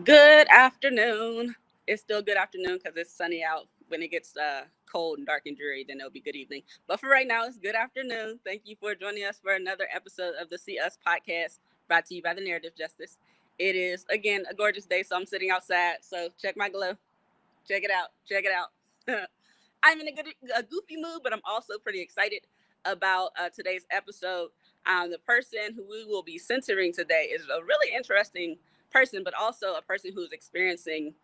Good afternoon. It's still good afternoon because it's sunny out. When it gets cold and dark and dreary, then it'll be good evening. But for right now, it's good afternoon. Thank you for joining us for another episode of the See Us podcast brought to you by the Narrative Justice. It is, again, a gorgeous day, so I'm sitting outside. So check my glow. Check it out. Check it out. I'm in a goofy mood, but I'm also pretty excited about today's episode. The person who we will be centering today is a really interesting person, but also a person who's experiencing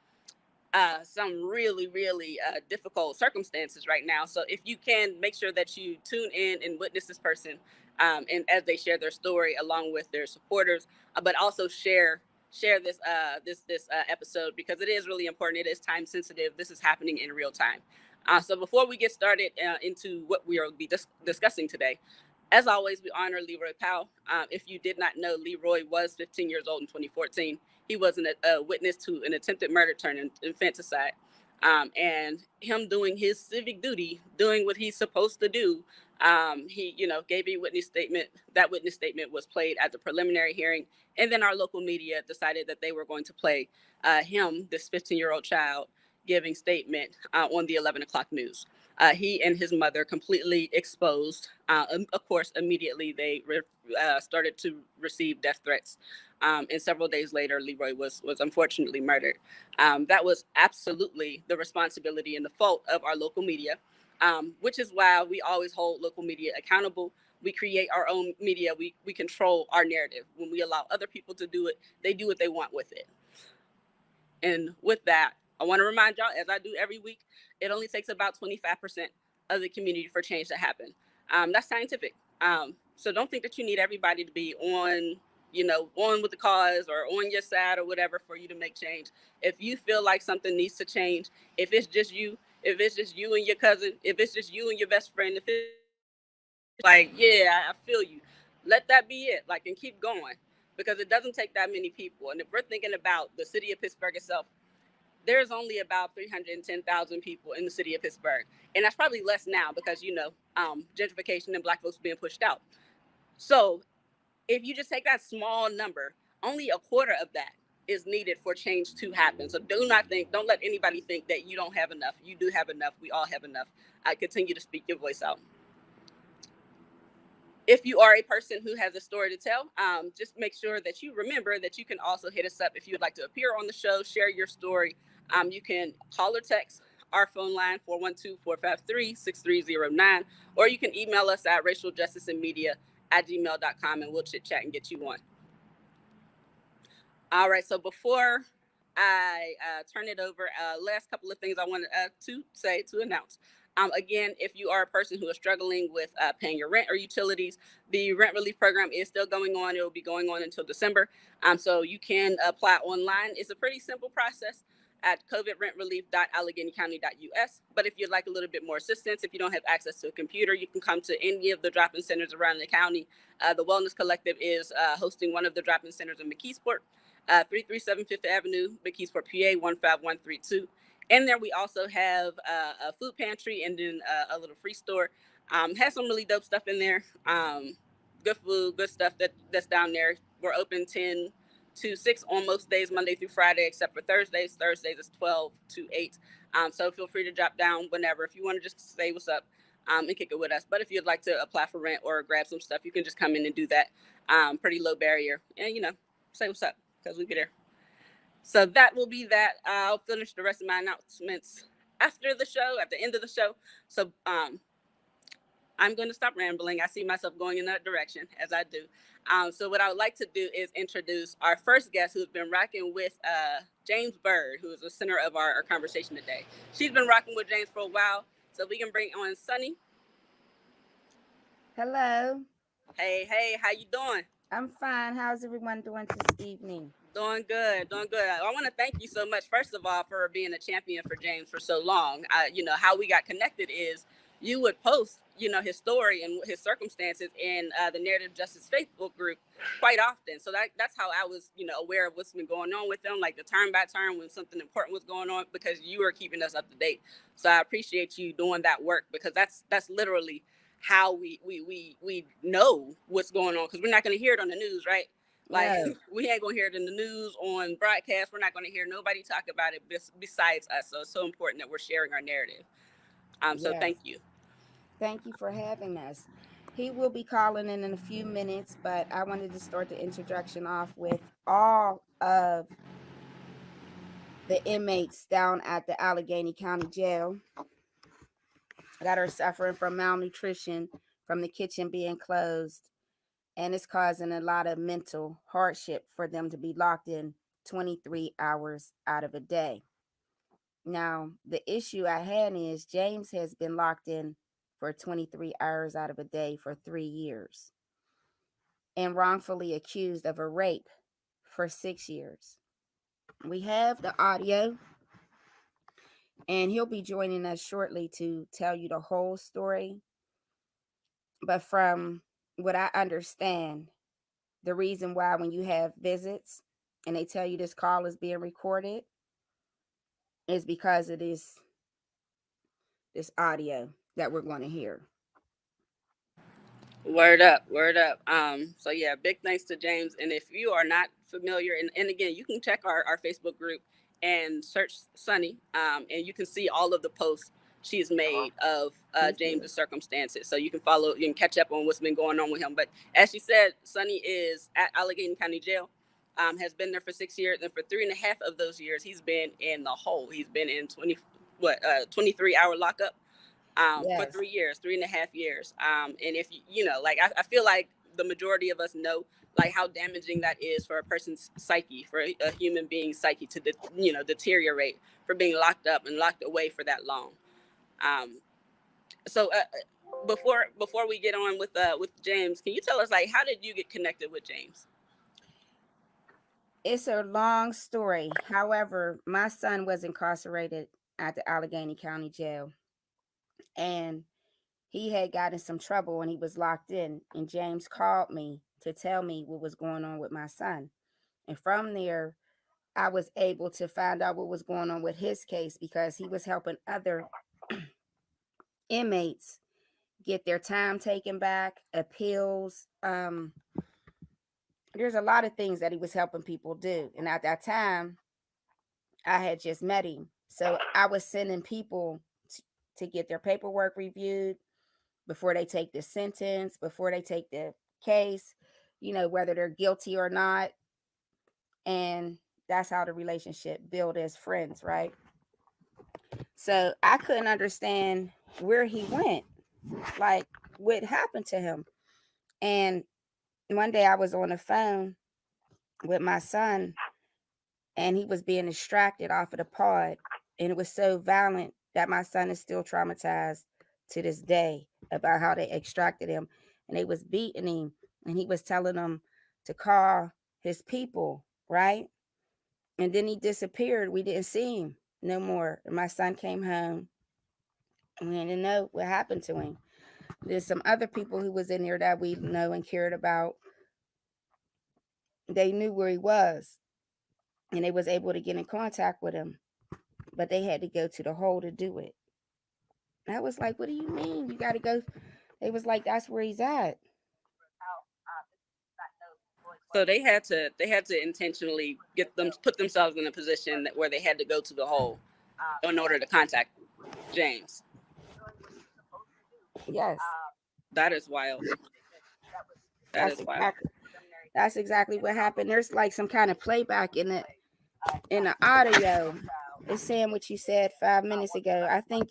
some really difficult circumstances right now. So if you can, make sure that you tune in and witness this person, and as they share their story along with their supporters, but also share this episode because it is really important. It is time sensitive. This is happening in real time. So before we get started into what we are be discussing today, as always, we honor Leroy Powell. If you did not know, Leroy was 15 years old in 2014. He was a witness to an attempted murder turned infanticide. And him doing his civic duty, doing what he's supposed to do, he, gave a witness statement. That witness statement was played at the preliminary hearing. And then our local media decided that they were going to play him, this 15-year-old child, giving statement on the 11 o'clock news. He and his mother completely exposed. Of course, immediately they started to receive death threats. And several days later, Leroy was unfortunately murdered. That was absolutely the responsibility and the fault of our local media, which is why we always hold local media accountable. We create our own media. We control our narrative. When we allow other people to do it, they do what they want with it. And with that, I want to remind y'all, as I do every week, it only takes about 25% of the community for change to happen. That's scientific. So don't think that you need everybody to be on with the cause or on your side or whatever for you to make change. If you feel like something needs to change, if it's just you and your cousin, if it's just you and your best friend, if it's like, yeah, I feel you. Let that be it. Like, and keep going because it doesn't take that many people. And if we're thinking about the city of Pittsburgh itself, there's only about 310,000 people in the city of Pittsburgh. And that's probably less now because, gentrification and black folks being pushed out. So if you just take that small number, only a quarter of that is needed for change to happen. So don't let anybody think that you don't have enough. You do have enough. We all have enough. I continue to speak your voice out. If you are a person who has a story to tell, just make sure that you remember that you can also hit us up if you would like to appear on the show, share your story. You can call or text our phone line 412-453-6309, or you can email us at racialjusticeandmedia@gmail.com and we'll chit chat and get you on. All right, so before I turn it over, last couple of things I wanted to announce. Again, if you are a person who is struggling with paying your rent or utilities, the rent relief program is still going on. It will be going on until December. So you can apply online. It's a pretty simple process at covidrentrelief.alleghenycounty.us. But if you'd like a little bit more assistance, if you don't have access to a computer, you can come to any of the drop-in centers around the county. The Wellness Collective is hosting one of the drop-in centers in McKeesport. 337 Fifth Avenue, McKeesport, PA 15132. And there we also have a food pantry and then a little free store. Has some really dope stuff in there. Good food, good stuff that's down there. We're open 10 to 6 on most days, Monday through Friday, except for Thursdays. Thursdays is 12 to 8. So feel free to drop down whenever. If you want to just say what's up and kick it with us. But if you'd like to apply for rent or grab some stuff, you can just come in and do that. Pretty low barrier. And, say what's up because we'll be there. So that will be that. I'll finish the rest of my announcements after the show, at the end of the show. So I'm going to stop rambling. I see myself going in that direction as I do. So what I would like to do is introduce our first guest who's been rocking with James Bryd, who is the center of our conversation today. She's been rocking with James for a while. So we can bring on Sunny. Hello. Hey, how you doing? I'm fine. How's everyone doing this evening? Doing good, doing good. I want to thank you so much, first of all, for being a champion for James for so long. How we got connected is you would post, his story and his circumstances in the Narrative Justice Facebook group quite often. So that's how I was, aware of what's been going on with them, like the turn by turn when something important was going on, because you were keeping us up to date. So I appreciate you doing that work because that's literally how we know what's going on, because we're not going to hear it on the news, right? Like No. we ain't gonna hear it in the news on broadcast. We're not gonna hear nobody talk about it besides us. So it's so important that we're sharing our narrative. So Yes. thank you. Thank you for having us. He will be calling in a few minutes, but I wanted to start the introduction off with all of the inmates down at the Allegheny County Jail that are suffering from malnutrition from the kitchen being closed. And it's causing a lot of mental hardship for them to be locked in 23 hours out of a day. Now, the issue I had is James has been locked in for 23 hours out of a day for 3 years and wrongfully accused of a rape for 6 years. We have the audio, and he'll be joining us shortly to tell you the whole story. But from what I understand, the reason why when you have visits and they tell you this call is being recorded is because it is this audio that we're going to hear. Word up, word up. So yeah, big thanks to James. And if you are not familiar, and again, you can check our Facebook group and search Sunny, and you can see all of the posts she's made of He's here. James's circumstances. So you can follow, you can catch up on what's been going on with him. But as she said, Sunny is at Allegheny County Jail. Has been there for 6 years, and for 3.5 of those years, he's been in the hole. He's been in 23-hour lockup for Yes. 3 years, 3.5 years. And if like I feel like the majority of us know like how damaging that is for a person's psyche, for a human being's psyche to deteriorate for being locked up and locked away for that long. Um, so before we get on with James, can you tell us like how did you get connected with James? It's a long story. However, my son was incarcerated at the Allegheny County Jail, and he had gotten some trouble when he was locked in. And James called me to tell me what was going on with my son. And from there, I was able to find out what was going on with his case because he was helping other inmates get their time taken back, appeals. There's a lot of things that he was helping people do. And at that time, I had just met him. So I was sending people to get their paperwork reviewed before they take the sentence, before they take the case, whether they're guilty or not. And that's how the relationship built as friends, right? So I couldn't understand where he went, like what happened to him. And one day I was on the phone with my son, and he was being extracted off of the pod, and it was so violent that my son is still traumatized to this day about how they extracted him, and they was beating him, and he was telling them to call his people, right? And then he disappeared. We didn't see him no more, and my son came home, and we didn't know what happened to him. There's some other people who was in there that we know and cared about. They knew where he was, and they was able to get in contact with him, but they had to go to the hole to do it. I was like, what do you mean? You got to go. They was like, that's where he's at. So they had to intentionally get them put themselves in a position where they had to go to the hole in order to contact James. Yes, That is wild. That that's is wild. exactly that's exactly what happened. There's like some kind of playback in the audio. It's saying what you said 5 minutes ago. I think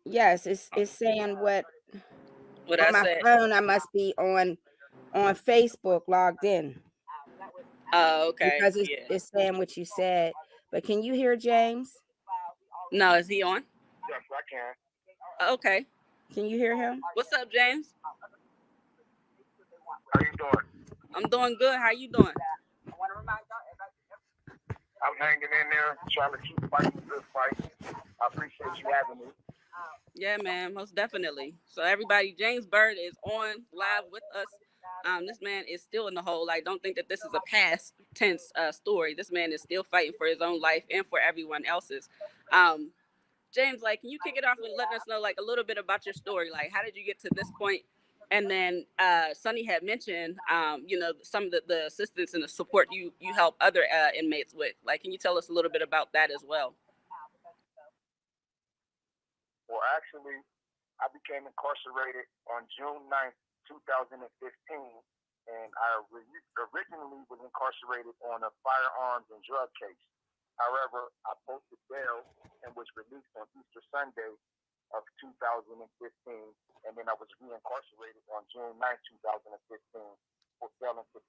yes, it's saying what What I on my said. phone. I must be on Facebook logged in Oh, okay. because it's, Yeah. it's saying what you said. But can you hear James? No, is he on? Yes, I can. Okay. Can you hear him? What's up, James? How you doing? I'm doing good. How you doing? I'm hanging in there, trying to keep fighting the good fight. I appreciate you having me. Yeah, man, most definitely. So everybody, James Bryd is on live with us. This man is still in the hole. Like, don't think that this is a past tense story. This man is still fighting for his own life and for everyone else's. Um, James, like, can you kick it off and let us know like a little bit about your story? Like, how did you get to this point? And then Sonny had mentioned, some of the assistance and the support you help other inmates with. Like, can you tell us a little bit about that as well? Well, actually, I became incarcerated on June 9th, 2015, and originally was incarcerated on a firearms and drug case. However, I posted bail and was released on Easter Sunday of 2015, and then I was reincarcerated on June 9th, 2015 for failing to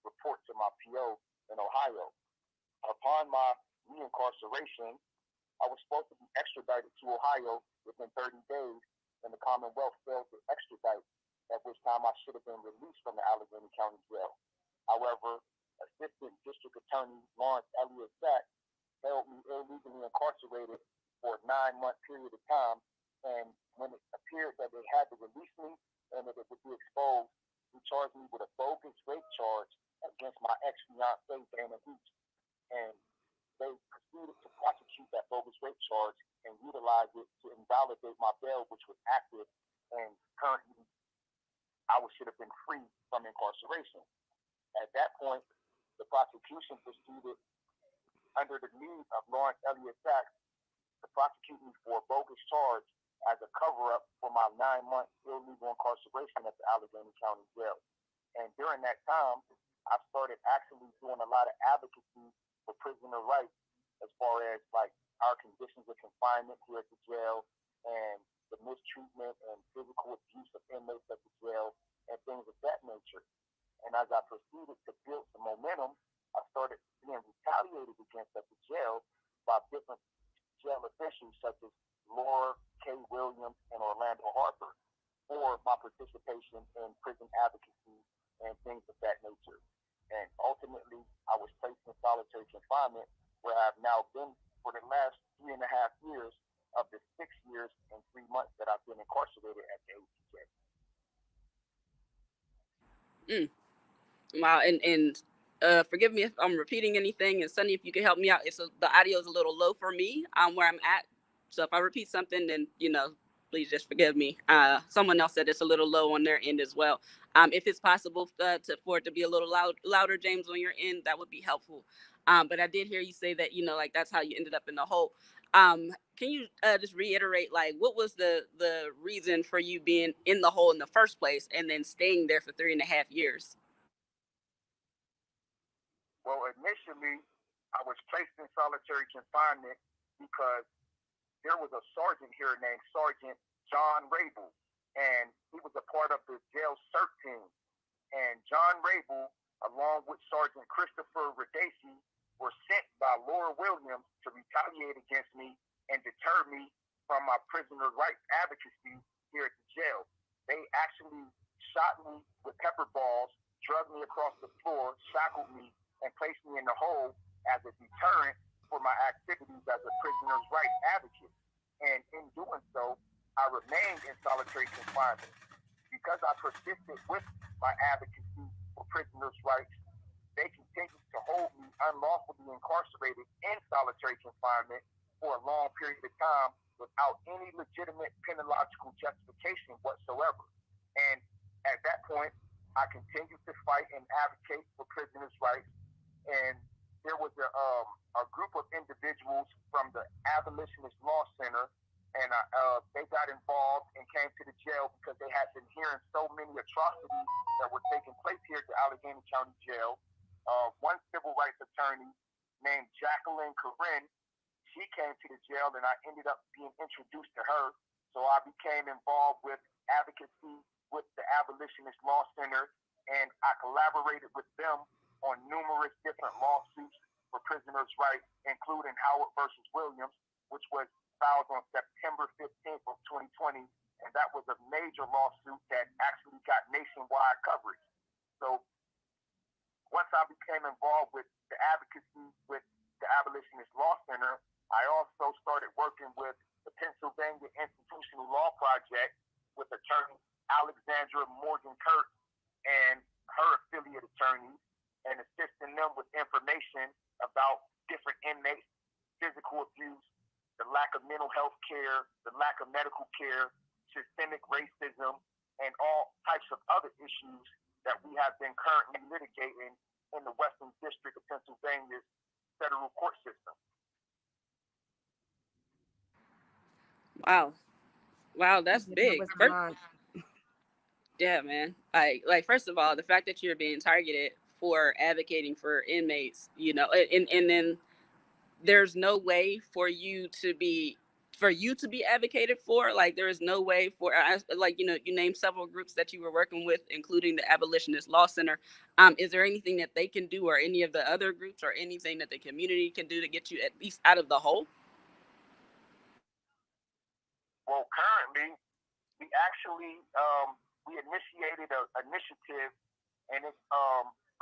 report to my PO in Ohio. Upon my reincarceration, I was supposed to be extradited to Ohio within 30 days, and the Commonwealth failed to extradite, at which time I should have been released from the Allegheny County Jail. However, Assistant District Attorney Lawrence Elliott Sack held me illegally incarcerated for a 9-month period of time, and when it appeared that they had to release me and that it would be exposed, he charged me with a bogus rape charge against my ex-fiancée, Dana Beach, and they proceeded to prosecute that bogus rape charge and utilize it to invalidate my bail, which was active, and currently I should have been free from incarceration. At that point, the prosecution proceeded under the lead of Lawrence Elliott Sachs to prosecute me for a bogus charge as a cover-up for my 9-month illegal incarceration at the Allegheny County Jail. And during that time, I started actually doing a lot of advocacy for prisoner rights as far as like our conditions of confinement here at the jail and the mistreatment and physical abuse of inmates at the jail and things of that nature. And as I proceeded to build some momentum, I started being retaliated against at the jail by different jail officials such as Laura K. Williams and Orlando Harper for my participation in prison advocacy and things of that nature. And ultimately, I was placed in solitary confinement, where I've now been for the last 3.5 years of the 6 years and 3 months that I've been incarcerated at the ATJ. Wow, and forgive me if I'm repeating anything. And Sonny, if you could help me out, the audio is a little low for me where I'm at. So if I repeat something, then please just forgive me. Someone else said it's a little low on their end as well. If it's possible for it to be a little louder, James, on your end, that would be helpful. But I did hear you say that like that's how you ended up in the hole. Can you just reiterate, like, what was the reason for you being in the hole in the first place and then staying there for 3.5 years? Well, initially, I was placed in solitary confinement because there was a sergeant here named Sergeant John Rabel, and he was a part of the jail CERT team. And John Rabel, along with Sergeant Christopher Radacey, were sent by Laura Williams to retaliate against me and deter me from my prisoner rights advocacy here at the jail. They actually shot me with pepper balls, drugged me across the floor, shackled me, and placed me in the hole as a deterrent for my activities as a prisoner's rights advocate. And in doing so, I remained in solitary confinement. Because I persisted with my advocacy for prisoners' rights, they continued to hold me unlawfully incarcerated in solitary confinement for a long period of time without any legitimate penological justification whatsoever. And at that point, I continued to fight and advocate for prisoners' rights. And there was a group of individuals from the Abolitionist Law Center, and they got involved and came to the jail because they had been hearing so many atrocities that were taking place here at the Allegheny County Jail. One civil rights attorney named Jacqueline Corinne, she came to the jail, and I ended up being introduced to her. So I became involved with advocacy with the Abolitionist Law Center, and I collaborated with them on numerous different lawsuits for prisoners' rights, including Howard versus Williams, which was filed on September 15th of 2020, and that was a major lawsuit that actually got nationwide coverage. So once I became involved with the advocacy with the Abolitionist Law Center, I also started working with the Pennsylvania Institutional Law Project with attorney Alexandra Morgan Kurt and her affiliate attorneys, and assisting them with information about different inmates, physical abuse, the lack of mental health care, the lack of medical care, systemic racism, and all types of other issues that we have been currently litigating in the Western District of Pennsylvania's federal court system. Wow. Wow, that's That big. was a lot. Yeah, man. Like first of all, the fact that you're being targeted for advocating for inmates, and then there's no way for you to be advocated for. Like there is no way for like you named several groups that you were working with, including the Abolitionist Law Center. Is there anything that they can do, or any of the other groups, or anything that the community can do to get you at least out of the hole? Well, currently, we actually we initiated an initiative, and it's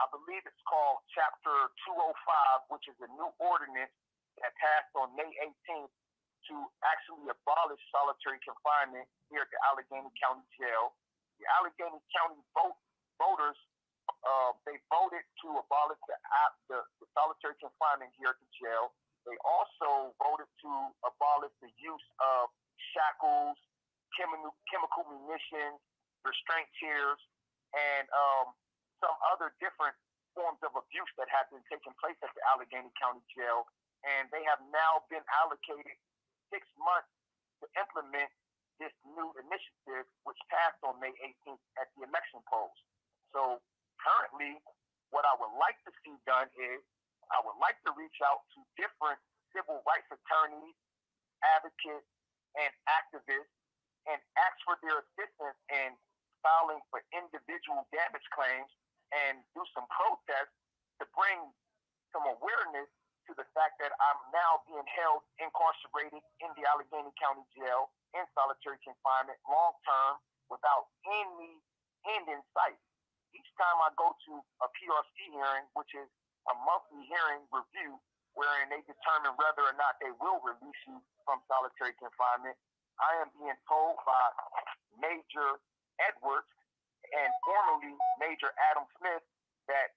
I believe it's called Chapter 205, which is a new ordinance that passed on May 18th to actually abolish solitary confinement here at the Allegheny County Jail. The Allegheny County voters they voted to abolish the solitary confinement here at the jail. They also voted to abolish the use of shackles, chemical munitions, restraint chairs, and some other different forms of abuse that have been taking place at the Allegheny County Jail. And they have now been allocated 6 months to implement this new initiative, which passed on May 18th at the election polls. So currently, what I would like to see done is I would like to reach out to different civil rights attorneys, advocates, and activists and ask for their assistance in filing for individual damage claims and do some protests to bring some awareness to the fact that I'm now being held incarcerated in the Allegheny County Jail in solitary confinement long term without any end in sight. Each time I go to a PRC hearing, which is a monthly hearing review, wherein they determine whether or not they will release you from solitary confinement, I am being told by Major Edwards and formerly Major Adam Smith that,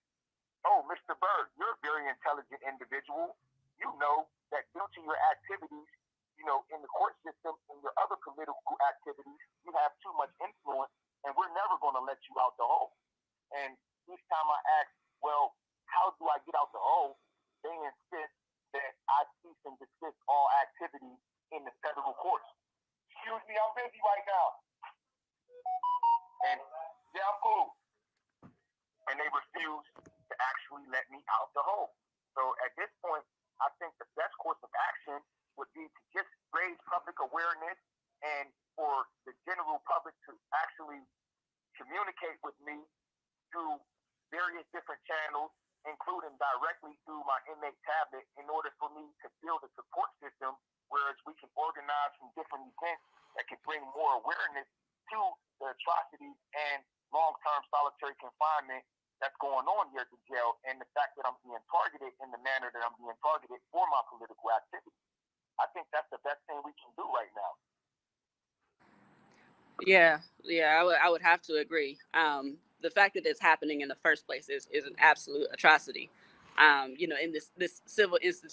oh, Mr. Bryd, you're a very intelligent individual. You know that due to your activities, in the court system and your other political activities, you have too much influence, and we're never going to let you out the hole. And each time I ask, well, how do I get out the hole? They insist that I cease and desist all activities in the federal courts. Excuse me, I'm busy right now. And yeah, I'm cool. And they refuse to actually let me out the hole. So at this point, I think the best course of action would be to just raise public awareness and for the general public to actually communicate with me through various different channels, including directly through my inmate tablet, in order for me to build a support system, whereas we can organize some different events that can bring more awareness to the atrocities and long-term solitary confinement that's going on here at the jail, and the fact that I'm being targeted in the manner that I'm being targeted for my political activity. I think that's the best thing we can do right now. Yeah, I would have to agree. The fact that it's happening in the first place is an absolute atrocity. In this civil institution